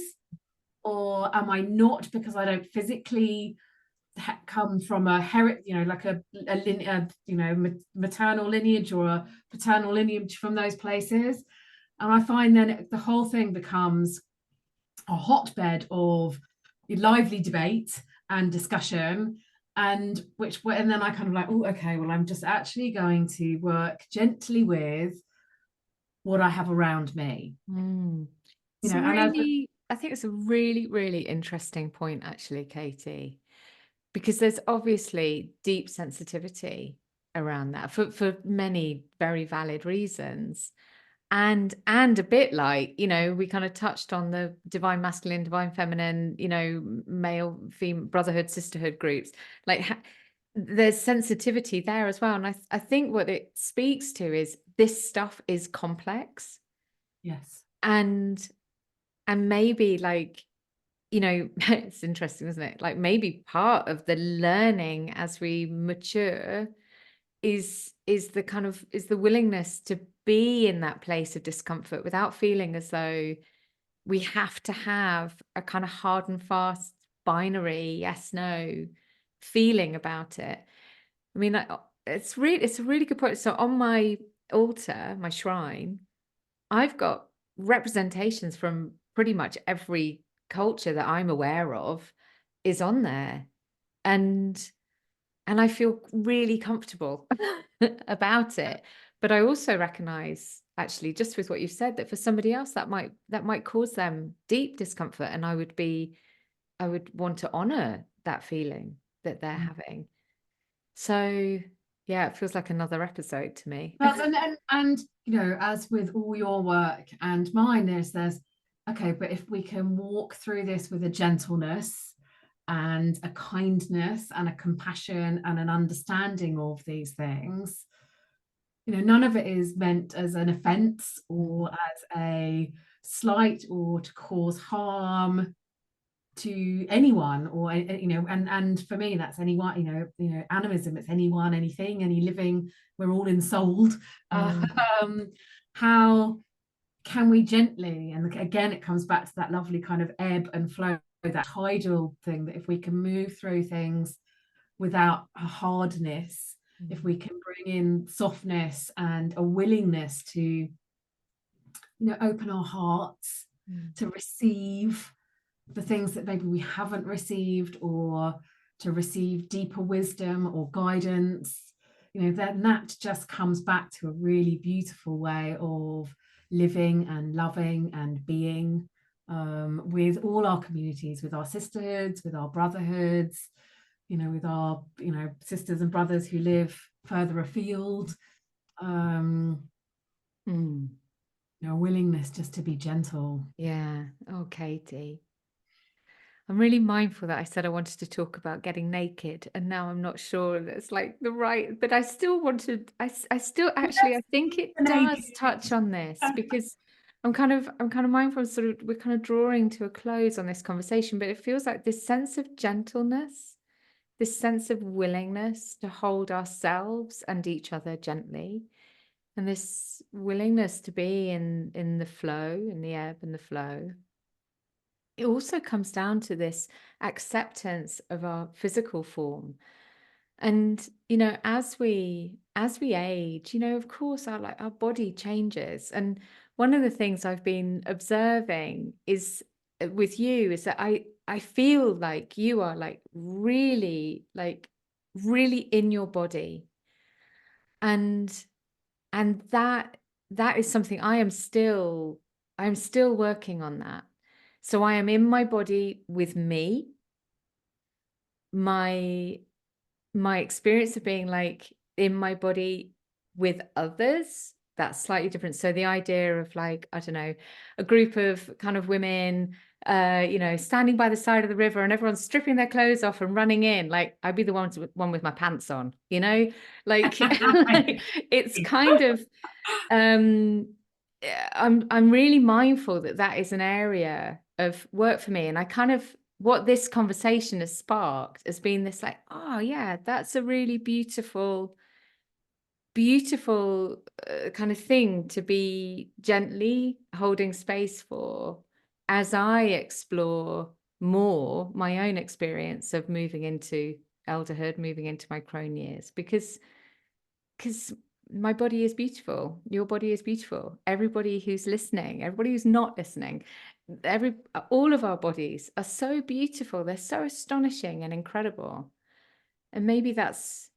B: or am I not, because I don't physically come from a like a maternal lineage or a paternal lineage from those places? And I find then the whole thing becomes a hotbed of lively debate and discussion, and then I kind of like, oh, okay, well, I'm just actually going to work gently with what I have around me.
A: Mm. I think it's a really, really interesting point, actually, Katie, because there's obviously deep sensitivity around that for many very valid reasons. And a bit like, we kind of touched on the divine masculine, divine feminine, male, female, brotherhood, sisterhood groups. Like, there's sensitivity there as well. And I think what it speaks to is this stuff is complex.
B: Yes.
A: And maybe, like, it's interesting, isn't it? Like, maybe part of the learning as we mature is the willingness to be in that place of discomfort without feeling as though we have to have a kind of hard and fast binary yes no feeling about it. I mean, it's a really good point. So on my altar, my shrine, I've got representations from pretty much every culture that I'm aware of is on there. And I feel really comfortable about it. But I also recognize, actually, just with what you've said, that for somebody else that might cause them deep discomfort. And I would want to honor that feeling that they're having. So yeah, it feels like another episode to me.
B: And you know, as with all your work and mine, there's okay, but if we can walk through this with a gentleness and a kindness and a compassion and an understanding of these things, you know, none of it is meant as an offense or as a slight or to cause harm to anyone, or you know, and for me that's anyone, you know, animism, it's anyone, anything, any living, we're all ensouled. How can we gently, and again it comes back to that lovely kind of ebb and flow, that tidal thing, that if we can move through things without a hardness, if we can bring in softness and a willingness to, you know, open our hearts to receive the things that maybe we haven't received, or to receive deeper wisdom or guidance, you know, then that just comes back to a really beautiful way of living and loving and being, with all our communities, with our sisterhoods, with our brotherhoods, you know, with our, you know, sisters and brothers who live further afield. You know, willingness just to be gentle.
A: Yeah. Oh, Katie. I'm really mindful that I said I wanted to talk about getting naked, and now I'm not sure that's like the right, but I still wanted, I still actually, I think it does touch on this, because I'm kind of mindful, sort of, we're kind of drawing to a close on this conversation, but it feels like this sense of gentleness, this sense of willingness to hold ourselves and each other gently, and this willingness to be in the flow, in the ebb and the flow. It also comes down to this acceptance of our physical form. And, you know, as we age, you know, of course our body changes. And one of the things I've been observing is, with you, is that I feel like you are like really in your body. And that is something I'm still working on that. So I am in my body with me. My experience of being like in my body with others, that's slightly different. So the idea of, like, I don't know, a group of kind of women, you know, standing by the side of the river and everyone's stripping their clothes off and running in, like I'd be the one with my pants on, you know, like, like it's kind of, I'm really mindful that that is an area of work for me. And I kind of, what this conversation has sparked has been this, like, oh yeah, that's a really beautiful, beautiful kind of thing to be gently holding space for, as I explore more my own experience of moving into elderhood, moving into my crone years, because my body is beautiful. Your body is beautiful. Everybody who's listening, everybody who's not listening, all of our bodies are so beautiful. They're so astonishing and incredible. And maybe there's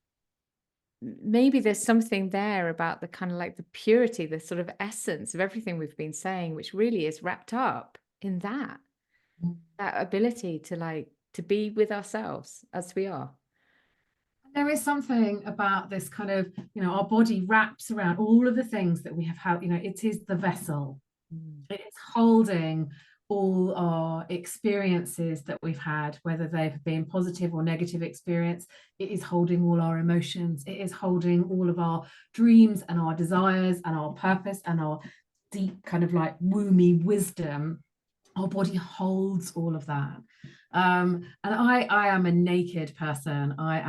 A: something there about the kind of like the purity, the sort of essence of everything we've been saying, which really is wrapped up in that ability to be with ourselves as we are.
B: There is something about this kind of, you know, our body wraps around all of the things that we have had, you know, it is the vessel. It is holding all our experiences that we've had, whether they've been positive or negative experience. It is holding all our emotions. It is holding all of our dreams and our desires and our purpose and our deep kind of like womby wisdom. Our body holds all of that. And I am a naked person. I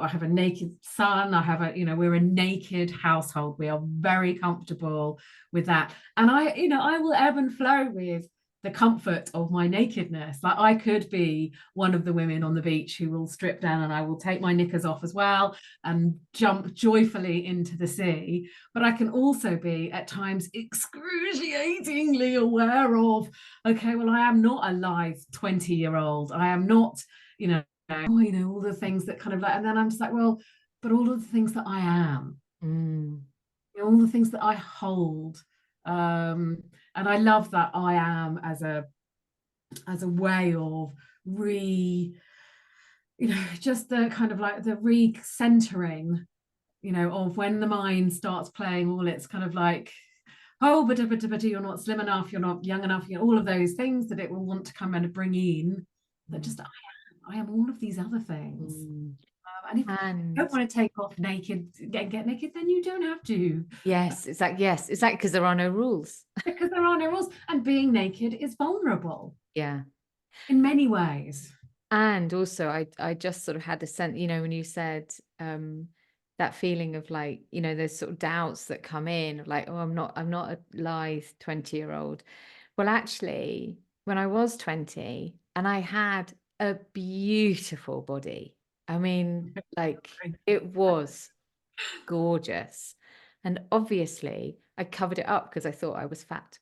B: have a naked son. I have a, you know, we're a naked household. We are very comfortable with that. And I will ebb and flow with the comfort of my nakedness. Like, I could be one of the women on the beach who will strip down, and I will take my knickers off as well and jump joyfully into the sea. But I can also be at times excruciatingly aware of, okay, well, I am not a live 20-year-old. I am not, you know, all the things that kind of like, and then I'm just like, well, but all of the things that I am, you know, all the things that I hold. And I love that I am as a way of you know, just the kind of like the re-centering, you know, of when the mind starts playing all its kind of like, oh, but you're not slim enough, you're not young enough, you know, all of those things that it will want to come and bring in, that just I am all of these other things. And if you don't want to take off naked, get naked, then you don't have to.
A: Yes, exactly, because there are no rules.
B: Because there are no rules. And being naked is vulnerable.
A: Yeah.
B: In many ways.
A: And also I just sort of had a sense, you know, when you said that feeling of like, you know, there's sort of doubts that come in, like, oh, I'm not a lithe 20-year-old. Well, actually, when I was 20 and I had a beautiful body, I mean, like, it was gorgeous. And obviously I covered it up because I thought I was fat.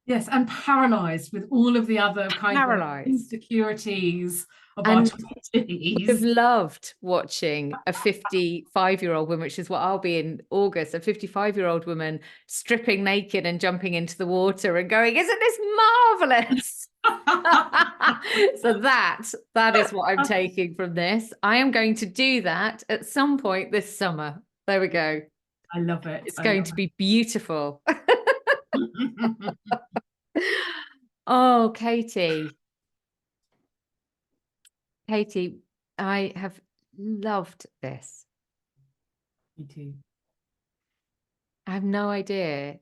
B: Yes, and paralyzed with all of the other kind of
A: Paralyzed.
B: insecurities of our
A: And would have
B: 20s.
A: loved watching a 55-year-old woman, which is what I'll be in August, a 55-year-old woman stripping naked and jumping into the water and going, isn't this marvelous? So that is what I'm taking from this. I am going to do that at some point this summer. There we go.
B: I love it.
A: It's going to be beautiful.
B: It.
A: Oh, Katy, I have loved this.
B: Me too.
A: I have no idea.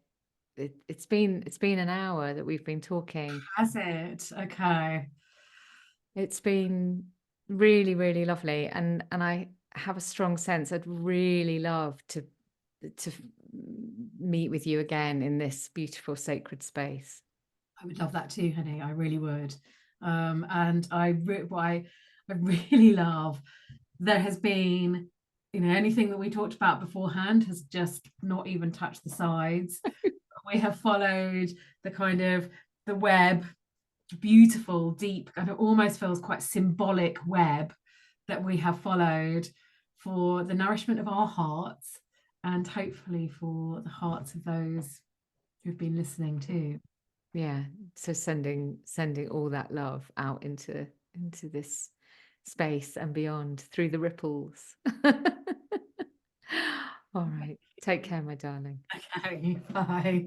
A: It's been an hour that we've been talking.
B: Has it? Okay.
A: It's been really, really lovely, and I have a strong sense I'd really love to meet with you again in this beautiful sacred space.
B: I would love that too, honey. I really would. And what I really love, there has been, you know, anything that we talked about beforehand has just not even touched the sides. We have followed the kind of the web, beautiful, deep, kind of almost feels quite symbolic web that we have followed for the nourishment of our hearts and hopefully for the hearts of those who've been listening too.
A: Yeah, so sending all that love out into this space and beyond through the ripples. All right, take care, my darling.
B: Okay, bye.